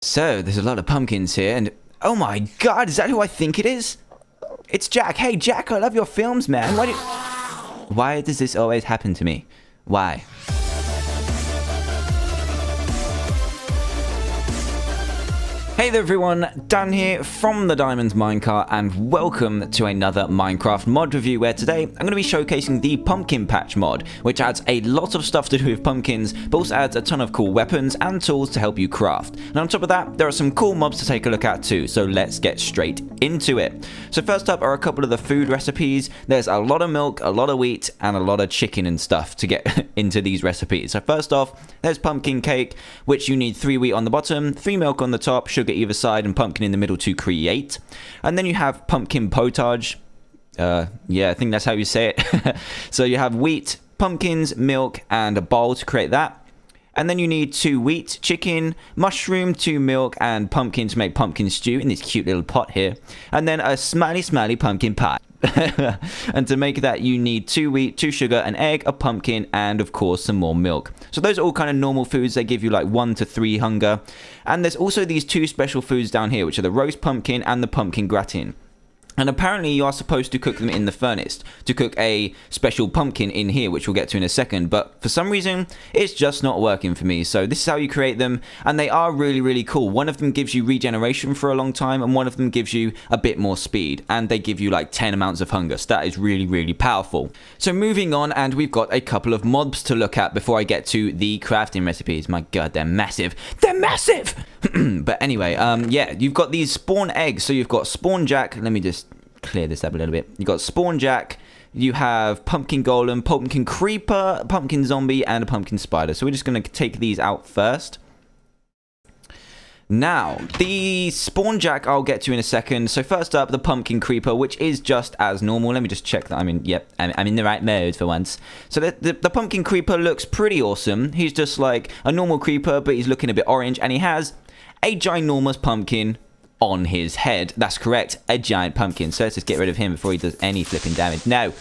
So, there's a lot of pumpkins here, and oh my god, is that who I think it is? It's Jack. Hey, Jack, I love your films, man. Why does this always happen to me? Why? Hey there everyone, Dan here from the Diamonds Minecart, and welcome to another Minecraft mod review where today I'm going to be showcasing the Pumpkin Patch mod, which adds a lot of stuff to do with pumpkins, but also adds a ton of cool weapons and tools to help you craft. And on top of that, there are some cool mobs to take a look at too, so let's get straight into it. So first up are a couple of the food recipes. There's a lot of milk, a lot of wheat, and a lot of chicken and stuff to get into these recipes. So first off, there's pumpkin cake, which you need 3 wheat on the bottom, 3 milk on the top, sugar either side, and pumpkin in the middle to create. And then you have pumpkin potage. Yeah, I think that's how you say it. So you have wheat, pumpkins, milk, and a bowl to create that. And then you need 2 wheat, chicken, mushroom, 2 milk, and pumpkin to make pumpkin stew in this cute little pot here. And then a smiley pumpkin pie. And to make that you need 2 wheat, 2 sugar, an egg, a pumpkin, and of course some more milk. So those are all kind of normal foods. They give you like 1 to 3 hunger. And there's also these 2 special foods down here, which are the roast pumpkin and the pumpkin gratin. And apparently you are supposed to cook them in the furnace to cook a special pumpkin in here, which we'll get to in a second. But for some reason, it's just not working for me. So this is how you create them. And they are really, really cool. One of them gives you regeneration for a long time, and one of them gives you a bit more speed. And they give you like 10 amounts of hunger. So that is really, really powerful. So moving on, and we've got a couple of mobs to look at before I get to the crafting recipes. My god, they're massive. They're massive! But anyway, yeah, you've got these spawn eggs. So you've got spawn jack. Let me just clear this up a little bit. You've got spawn jack, you have pumpkin golem, pumpkin creeper, pumpkin zombie, and a pumpkin spider. So we're just going to take these out first. Now, the spawn jack I'll get to in a second. So first up, the pumpkin creeper, which is just as normal. Let me just check that I'm in the right mode for once. So the pumpkin creeper looks pretty awesome. He's just like a normal creeper, but he's looking a bit orange, and he has a ginormous pumpkin on his head. That's correct, a giant pumpkin. So let's just get rid of him before he does any flipping damage. No,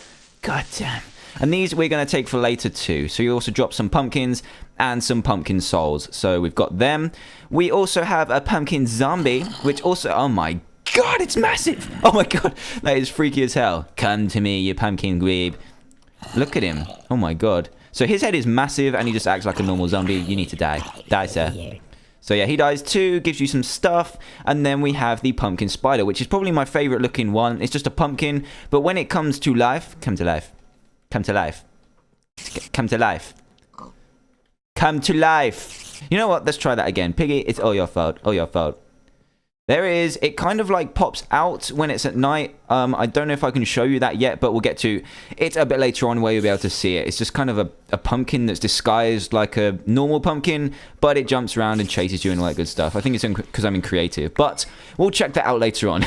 god damn. And these we're going to take for later too. So you also drop some pumpkins and some pumpkin souls. So we've got them. We also have a pumpkin zombie, which also, oh my god, it's massive. Oh my god, that is freaky as hell. Come to me, you pumpkin dweeb. Look at him. Oh my god. So his head is massive and he just acts like a normal zombie. You need to die. Die, sir. So yeah, he dies too, gives you some stuff, and then we have the pumpkin spider, which is probably my favorite looking one. It's just a pumpkin, but when it comes to life, come to life, come to life, come to life, come to life. You know what? Let's try that again. Piggy, it's all your fault, all your fault. There it is. It kind of like pops out when it's at night. I don't know if I can show you that yet, but we'll get to it a bit later on where you'll be able to see it. It's just kind of a pumpkin that's disguised like a normal pumpkin, but it jumps around and chases you and all that good stuff. I think it's because I'm in creative, but we'll check that out later on.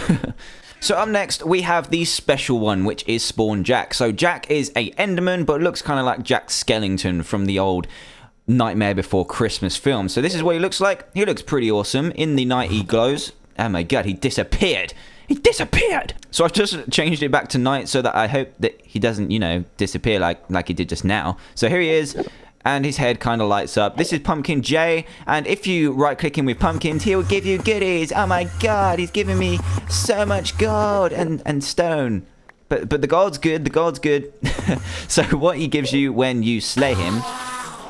So up next, we have the special one, which is Spawn Jack. So Jack is a Enderman, but looks kind of like Jack Skellington from the old Nightmare Before Christmas film. So this is what he looks like. He looks pretty awesome. In the night, he glows. Oh my god, he disappeared. He disappeared. So I've just changed it back to night so that I hope that he doesn't, you know, disappear like he did just now. So here he is, and his head kind of lights up. This is Pumpkin J, and if you right-click him with pumpkins, he will give you goodies. Oh my god, he's giving me so much gold and stone. But the gold's good, the gold's good. So what he gives you when you slay him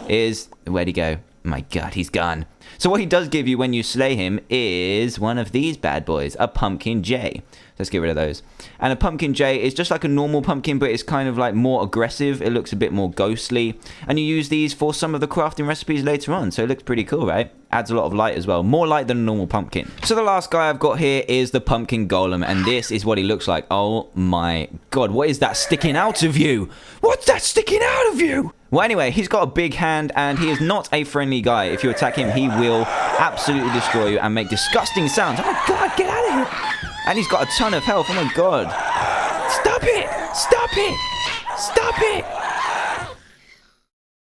is... Where'd he go? Oh my god, he's gone. So what he does give you when you slay him is one of these bad boys, a Pumpkin J. Let's get rid of those. And a Pumpkin J is just like a normal pumpkin, but it's kind of like more aggressive. It looks a bit more ghostly. And you use these for some of the crafting recipes later on. So it looks pretty cool, right? Adds a lot of light as well. More light than a normal pumpkin. So the last guy I've got here is the Pumpkin Golem. And this is what he looks like. Oh my god, what is that sticking out of you? What's that sticking out of you? Well, anyway, he's got a big hand, and he is not a friendly guy. If you attack him, he will absolutely destroy you and make disgusting sounds. Oh my god, get out of here! And he's got a ton of health. Oh my god. Stop it! Stop it! Stop it!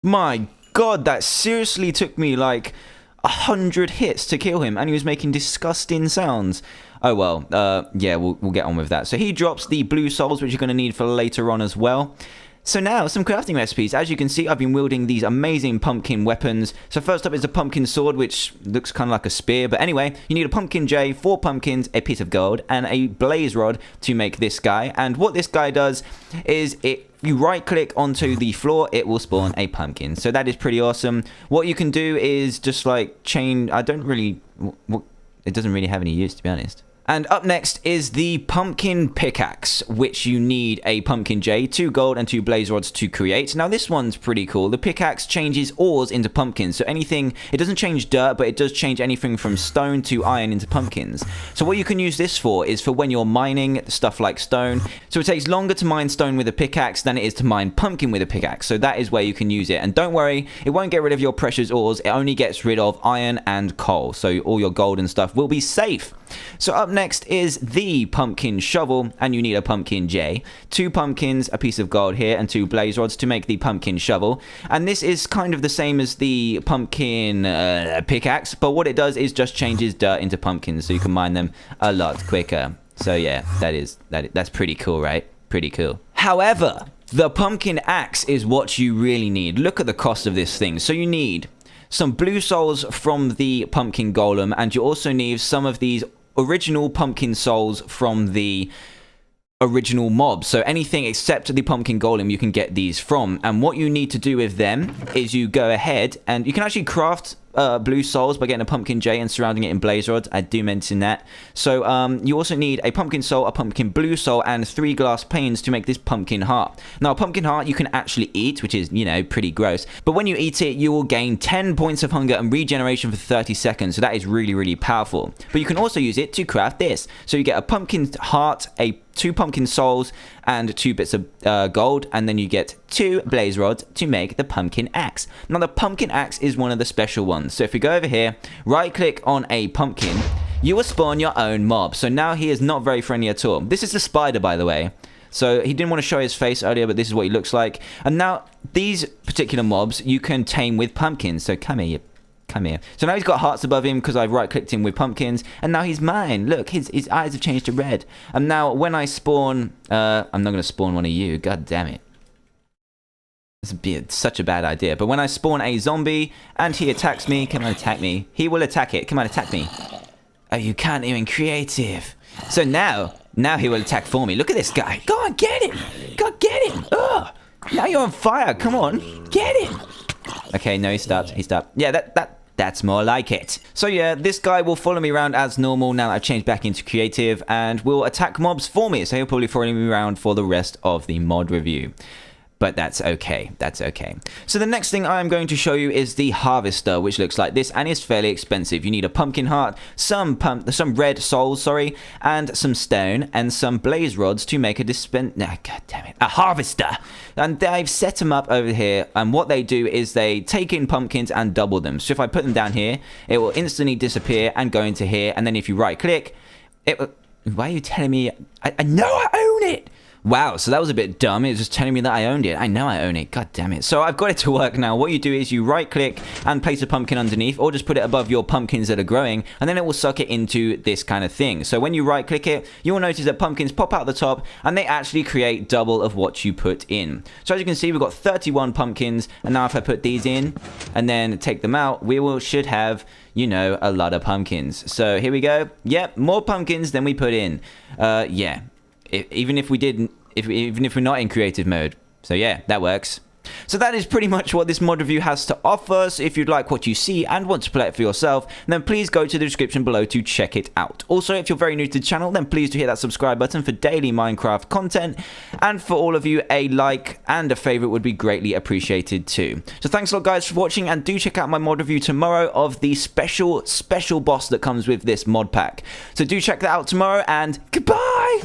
My god, that seriously took me like 100 hits to kill him, and he was making disgusting sounds. Oh well, yeah, we'll get on with that. So he drops the blue souls, which you're going to need for later on as well. So now, some crafting recipes. As you can see, I've been wielding these amazing pumpkin weapons. So first up is a pumpkin sword, which looks kind of like a spear. But anyway, you need a pumpkin J, 4 pumpkins, a piece of gold, and a blaze rod to make this guy. And what this guy does is you right click onto the floor, it will spawn a pumpkin. So that is pretty awesome. What you can do is just like chain... it doesn't really have any use, to be honest. And up next is the pumpkin pickaxe, which you need a pumpkin J, 2 gold and 2 blaze rods to create. Now this one's pretty cool. The pickaxe changes ores into pumpkins. So anything, it doesn't change dirt, but it does change anything from stone to iron into pumpkins. So what you can use this for is for when you're mining stuff like stone. So it takes longer to mine stone with a pickaxe than it is to mine pumpkin with a pickaxe. So that is where you can use it. And don't worry, it won't get rid of your precious ores. It only gets rid of iron and coal. So all your gold and stuff will be safe. So up next is the pumpkin shovel, and you need a pumpkin J, 2 pumpkins, a piece of gold here, and 2 blaze rods to make the pumpkin shovel. And this is kind of the same as the pumpkin pickaxe, but what it does is just changes dirt into pumpkins, so you can mine them a lot quicker. So yeah, that's pretty cool, right? Pretty cool. However, the pumpkin axe is what you really need. Look at the cost of this thing. So you need some blue souls from the pumpkin golem, and you also need some of these original pumpkin souls from the original mobs. So anything except the pumpkin golem you can get these from. And what you need to do with them is you go ahead and you can actually craft blue souls by getting a pumpkin J and surrounding it in blaze rods. I do mention that. So you also need a pumpkin soul, a pumpkin blue soul, and 3 glass panes to make this pumpkin heart. Now a pumpkin heart you can actually eat, which is, you know, pretty gross, but when you eat it you will gain 10 points of hunger and regeneration for 30 seconds. So that is really powerful. But you can also use it to craft this. So you get a pumpkin heart, 2 pumpkin souls, and 2 bits of gold, and then you get 2 blaze rods to make the pumpkin axe. Now the pumpkin axe is one of the special ones. So if we go over here, right click on a pumpkin, you will spawn your own mob. So now he is not very friendly at all. This is the spider, by the way. So he didn't want to show his face earlier, but this is what he looks like. And now these particular mobs you can tame with pumpkins. So come here, come here. So now he's got hearts above him because I've right-clicked him with pumpkins, and now he's mine. Look, his eyes have changed to red. And now when I spawn, I'm not going to spawn one of you. God damn it. This would be such a bad idea. But when I spawn a zombie and he attacks me, come on, attack me. He will attack it. Come on, attack me. Oh, you can't even creative. So now he will attack for me. Look at this guy. Go on, get him. Go on, get him. Ugh. Now you're on fire. Come on, get him. Okay, no, he stopped. He stopped. Yeah, that's more like it. So yeah, this guy will follow me around as normal now that I've changed back into creative, and will attack mobs for me. So he'll probably follow me around for the rest of the mod review. But that's okay. That's okay. So the next thing I'm going to show you is the harvester, which looks like this and is fairly expensive. You need a pumpkin heart, some red souls, sorry, and some stone and some blaze rods to make a god damn it, a harvester. And I've set them up over here, and what they do is they take in pumpkins and double them. So if I put them down here, it will instantly disappear and go into here. And then if you right click, it will... Why are you telling me? I know I own it. Wow, so that was a bit dumb. It was just telling me that I owned it. I know I own it. God damn it. So I've got it to work now. What you do is you right click and place a pumpkin underneath, or just put it above your pumpkins that are growing, and then it will suck it into this kind of thing. So when you right click it, you will notice that pumpkins pop out the top, and they actually create double of what you put in. So as you can see, we've got 31 pumpkins, and now if I put these in and then take them out, should have, you know, a lot of pumpkins. So here we go. Yep, more pumpkins than we put in. Yeah. Even if we're not in creative mode. So yeah, that works. So that is pretty much what this mod review has to offer. So if you'd like what you see and want to play it for yourself, then please go to the description below to check it out. Also, if you're very new to the channel, then please do hit that subscribe button for daily Minecraft content. And for all of you, a like and a favorite would be greatly appreciated too. So thanks a lot, guys, for watching, and do check out my mod review tomorrow of the special boss that comes with this mod pack. So do check that out tomorrow, and goodbye!